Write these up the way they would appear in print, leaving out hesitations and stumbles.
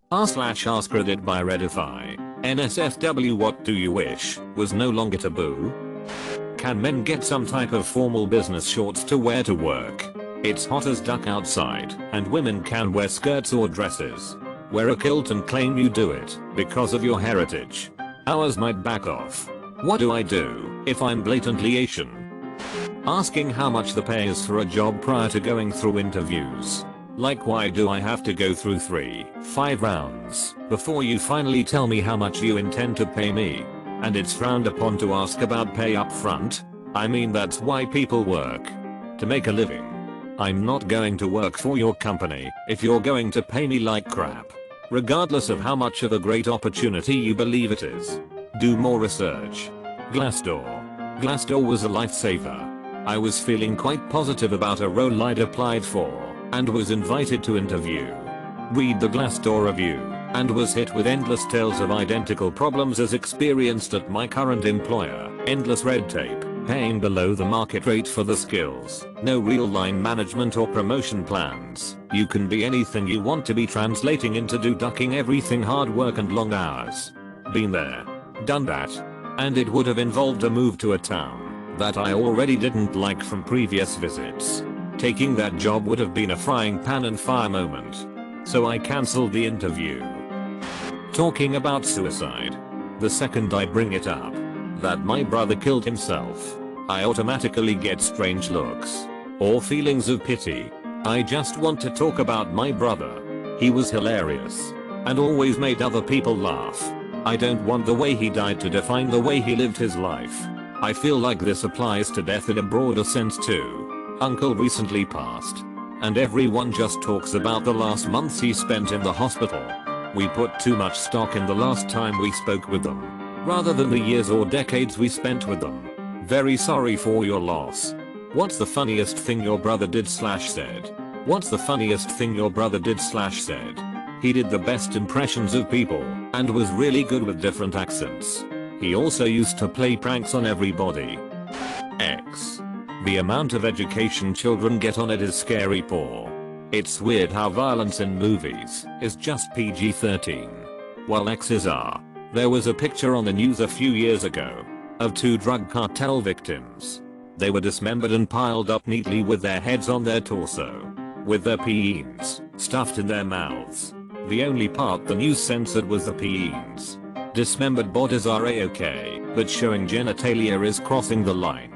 r/AskReddit by Reddify. NSFW what do you wish was no longer taboo? Can men get some type of formal business shorts to wear to work? It's hot as duck outside and women can wear skirts or dresses. Wear a kilt and claim you do it because of your heritage. Ours might back off. What do I do if I'm blatantly Asian? Asking how much the pay is for a job prior to going through interviews. Like, why do I have to go through 3-5 rounds before you finally tell me how much you intend to pay me? And it's frowned upon to ask about pay up front? I mean, that's why people work. To make a living. I'm not going to work for your company if you're going to pay me like crap. Regardless of how much of a great opportunity you believe it is. Do more research. Glassdoor. Glassdoor was a lifesaver. I was feeling quite positive about a role I'd applied for and was invited to interview. Read the Glassdoor review and was hit with endless tales of identical problems as experienced at my current employer. Endless red tape, paying below the market rate for the skills, no real line management or promotion plans. You can be anything you want to be, translating into ducking everything, hard work and long hours. Been there. Done that. And it would have involved a move to a town that I already didn't like from previous visits. Taking that job would have been a frying pan and fire moment. So I cancelled the interview. Talking about suicide. The second I bring it up, that my brother killed himself, I automatically get strange looks or feelings of pity. I just want to talk about my brother. He was hilarious and always made other people laugh. I don't want the way he died to define the way he lived his life. I feel like this applies to death in a broader sense too. Uncle recently passed, and everyone just talks about the last months he spent in the hospital. We put too much stock in the last time we spoke with them, rather than the years or decades we spent with them. Very sorry for your loss. What's the funniest thing your brother did/said? What's the funniest thing your brother did/said? He did the best impressions of people and was really good with different accents. He also used to play pranks on everybody. X. The amount of education children get on it is scary poor. It's weird how violence in movies is just PG-13, while X's are. There was a picture on the news a few years ago of 2 drug cartel victims. They were dismembered and piled up neatly with their heads on their torso, with their peens stuffed in their mouths. The only part the news censored was the peens. Dismembered bodies are a-okay, but showing genitalia is crossing the line.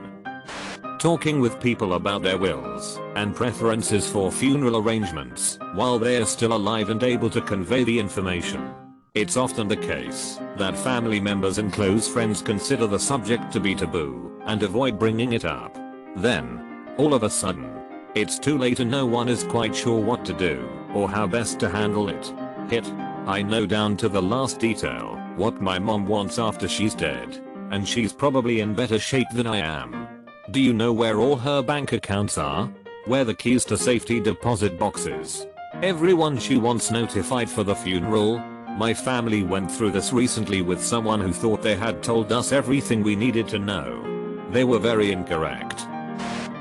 Talking with people about their wills and preferences for funeral arrangements while they are still alive and able to convey the information. It's often the case that family members and close friends consider the subject to be taboo and avoid bringing it up. Then, all of a sudden, it's too late and no one is quite sure what to do or how best to handle it. I know down to the last detail what my mom wants after she's dead, and she's probably in better shape than I am. Do you know where all her bank accounts are? Where the keys to safety deposit boxes? Everyone she wants notified for the funeral? My family went through this recently with someone who thought they had told us everything we needed to know. They were very incorrect.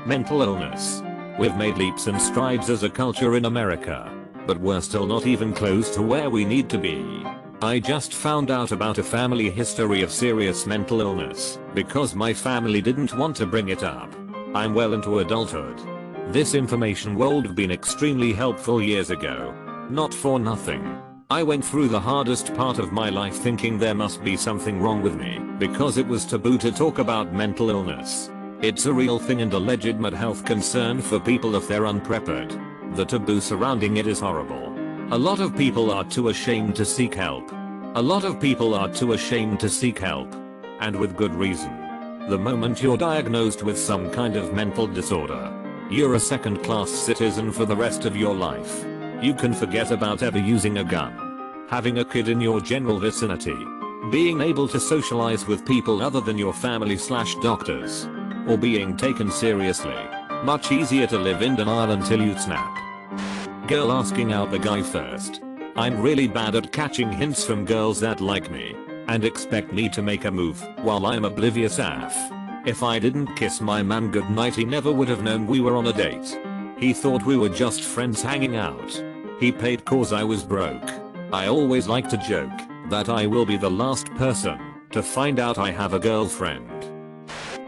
Mental illness. We've made leaps and strides as a culture in America, but we're still not even close to where we need to be. I just found out about a family history of serious mental illness because my family didn't want to bring it up. I'm well into adulthood. This information would have been extremely helpful years ago. Not for nothing. I went through the hardest part of my life thinking there must be something wrong with me because it was taboo to talk about mental illness. It's a real thing and a legitimate health concern for people if they're unprepared. The taboo surrounding it is horrible. A lot of people are too ashamed to seek help. And with good reason. The moment you're diagnosed with some kind of mental disorder, you're a second-class citizen for the rest of your life. You can forget about ever using a gun, having a kid in your general vicinity, being able to socialize with people other than your family/doctors, or being taken seriously. Much easier to live in denial until you snap. Girl asking out the guy first. I'm really bad at catching hints from girls that like me and expect me to make a move while I'm oblivious af. If I didn't kiss my man goodnight, he never would have known we were on a date. He thought we were just friends hanging out. He paid cause I was broke. I always like to joke that I will be the last person to find out I have a girlfriend.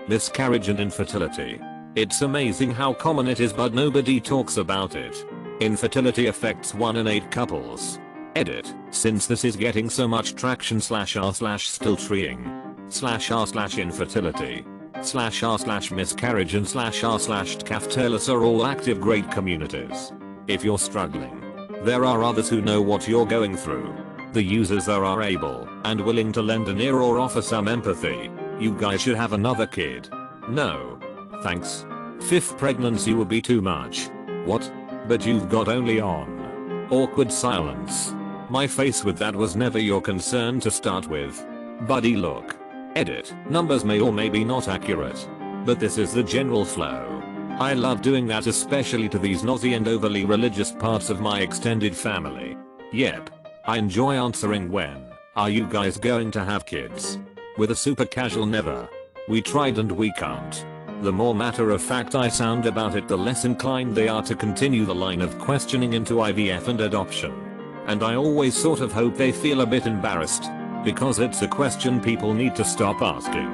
Miscarriage and infertility. It's amazing how common it is, but nobody talks about it. Infertility affects 1 in 8 couples. Edit, since this is getting so much traction /r/still treeing /r/infertility /r/miscarriage and /r/tcaftellus are all active great communities. If you're struggling, there are others who know what you're going through. The users are able and willing to lend an ear or offer some empathy. You guys should have another kid. No. Thanks. 5th pregnancy would be too much. What? But you've got only on. Awkward silence. My face with that was never your concern to start with. Buddy look. Edit. Numbers may or may be not accurate. But this is the general flow. I love doing that, especially to these nosy and overly religious parts of my extended family. Yep. I enjoy answering when are you guys going to have kids? With a super casual never. We tried and we can't. The more matter of fact I sound about it, the less inclined they are to continue the line of questioning into IVF and adoption. And I always sort of hope they feel a bit embarrassed, because it's a question people need to stop asking.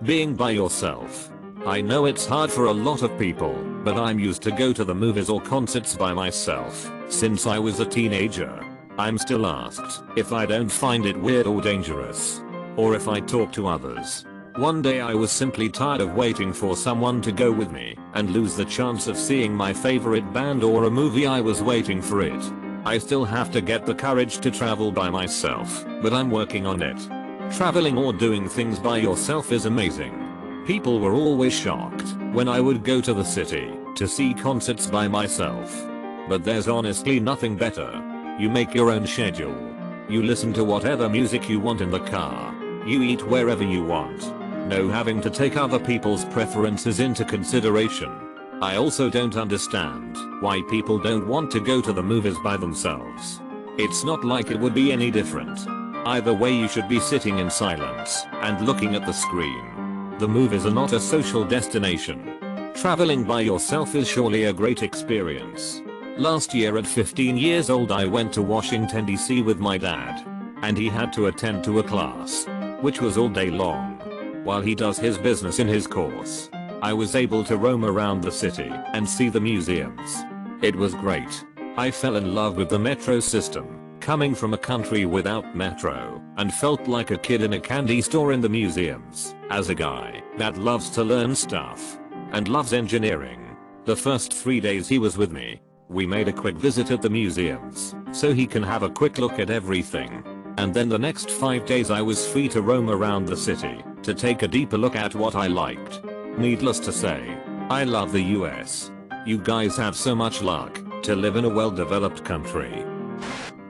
Being by yourself. I know it's hard for a lot of people, but I'm used to go to the movies or concerts by myself since I was a teenager. I'm still asked if I don't find it weird or dangerous, or if I talk to others. One day I was simply tired of waiting for someone to go with me and lose the chance of seeing my favorite band or a movie. I was waiting for it. I still have to get the courage to travel by myself, but I'm working on it. Traveling or doing things by yourself is amazing. People were always shocked when I would go to the city to see concerts by myself. But there's honestly nothing better. You make your own schedule. You listen to whatever music you want in the car. You eat wherever you want. No having to take other people's preferences into consideration. I also don't understand why people don't want to go to the movies by themselves. It's not like it would be any different. Either way, you should be sitting in silence and looking at the screen. The movies are not a social destination. Traveling by yourself is surely a great experience. Last year at 15 years old I went to Washington DC with my dad. And he had to attend to a class, which was all day long. While he does his business in his course, I was able to roam around the city and see the museums. It was great. I fell in love with the metro system, coming from a country without metro, and felt like a kid in a candy store in the museums. As a guy that loves to learn stuff and loves engineering, the first 3 days he was with me, we made a quick visit at the museums so he can have a quick look at everything. And then the next 5 days I was free to roam around the city to take a deeper look at what I liked. Needless to say, I love the US. You guys have so much luck to live in a well-developed country.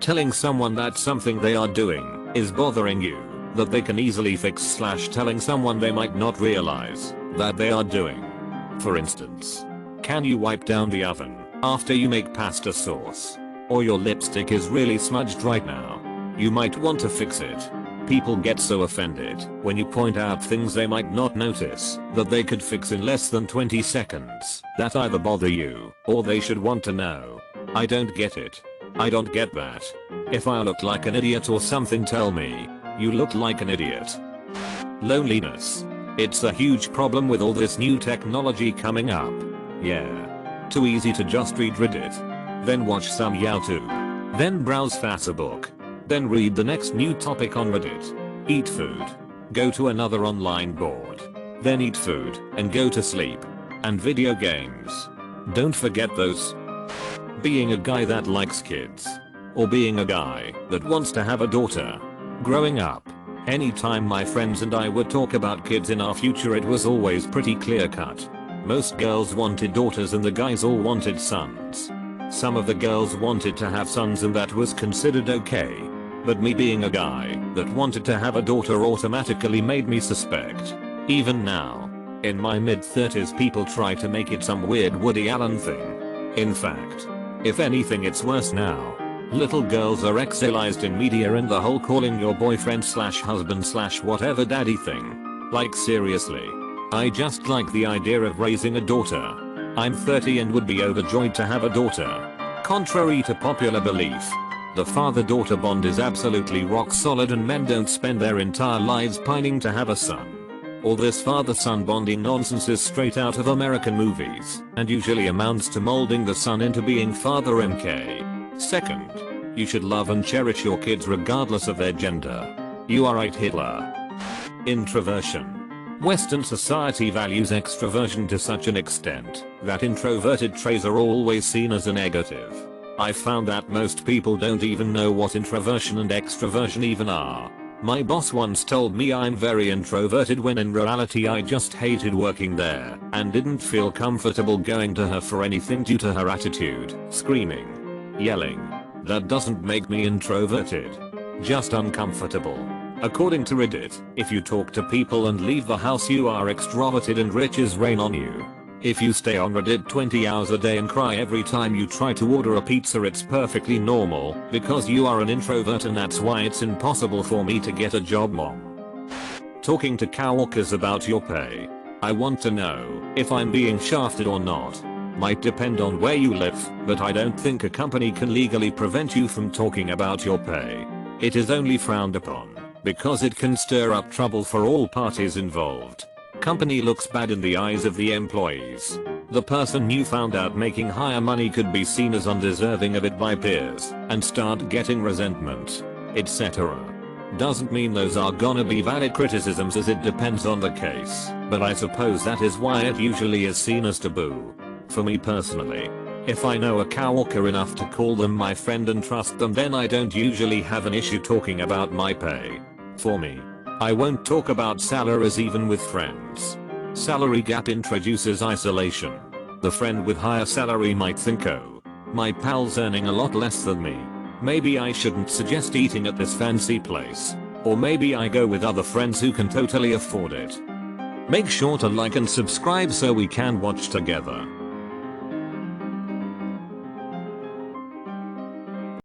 Telling someone that something they are doing is bothering you that they can easily fix / telling someone they might not realize that they are doing. For instance, can you wipe down the oven after you make pasta sauce? Or your lipstick is really smudged right now. You might want to fix it. People get so offended when you point out things they might not notice that they could fix in less than 20 seconds that either bother you or they should want to know. I don't get it. I don't get that. If I look like an idiot or something, tell me you look like an idiot. Loneliness. It's a huge problem with all this new technology coming up. Yeah. Too easy to just read Reddit. Then watch some YouTube. Then browse Facebook. Then read the next new topic on Reddit. Eat food. Go to another online board. Then eat food and go to sleep. And video games. Don't forget those. Being a guy that likes kids. Or being a guy that wants to have a daughter. Growing up, anytime my friends and I would talk about kids in our future, it was always pretty clear cut. Most girls wanted daughters and the guys all wanted sons. Some of the girls wanted to have sons and that was considered okay. But me being a guy that wanted to have a daughter automatically made me suspect. Even now, in my mid-30s, people try to make it some weird Woody Allen thing. In fact, if anything, it's worse now. Little girls are sexualized in media and the whole calling your boyfriend / husband / whatever daddy thing. Like seriously. I just like the idea of raising a daughter. I'm 30 and would be overjoyed to have a daughter. Contrary to popular belief, The father-daughter bond is absolutely rock solid and men don't spend their entire lives pining to have a son. All this father-son bonding nonsense is straight out of American movies and usually amounts to molding the son into being Father MK. Second, you should love and cherish your kids regardless of their gender. You are right, Hitler. Introversion. Western society values extroversion to such an extent that introverted traits are always seen as a negative. I found that most people don't even know what introversion and extroversion even are. My boss once told me I'm very introverted when in reality I just hated working there and didn't feel comfortable going to her for anything due to her attitude, screaming, yelling. That doesn't make me introverted. Just uncomfortable. According to Reddit, if you talk to people and leave the house you are extroverted and riches rain on you. If you stay on Reddit 20 hours a day and cry every time you try to order a pizza, it's perfectly normal because you are an introvert, and that's why it's impossible for me to get a job, mom. Talking to coworkers about your pay. I want to know if I'm being shafted or not. Might depend on where you live, but I don't think a company can legally prevent you from talking about your pay. It is only frowned upon because it can stir up trouble for all parties involved. Company looks bad in the eyes of the employees. The person you found out making higher money could be seen as undeserving of it by peers and start getting resentment, etc. Doesn't mean those are gonna be valid criticisms, as it depends on the case, but I suppose that is why it usually is seen as taboo. For me personally, if I know a coworker enough to call them my friend and trust them, then I don't usually have an issue talking about my pay. For me, I won't talk about salaries even with friends. Salary gap introduces isolation. The friend with higher salary might think, oh, my pal's earning a lot less than me. Maybe I shouldn't suggest eating at this fancy place. Or maybe I go with other friends who can totally afford it. Make sure to like and subscribe so we can watch together.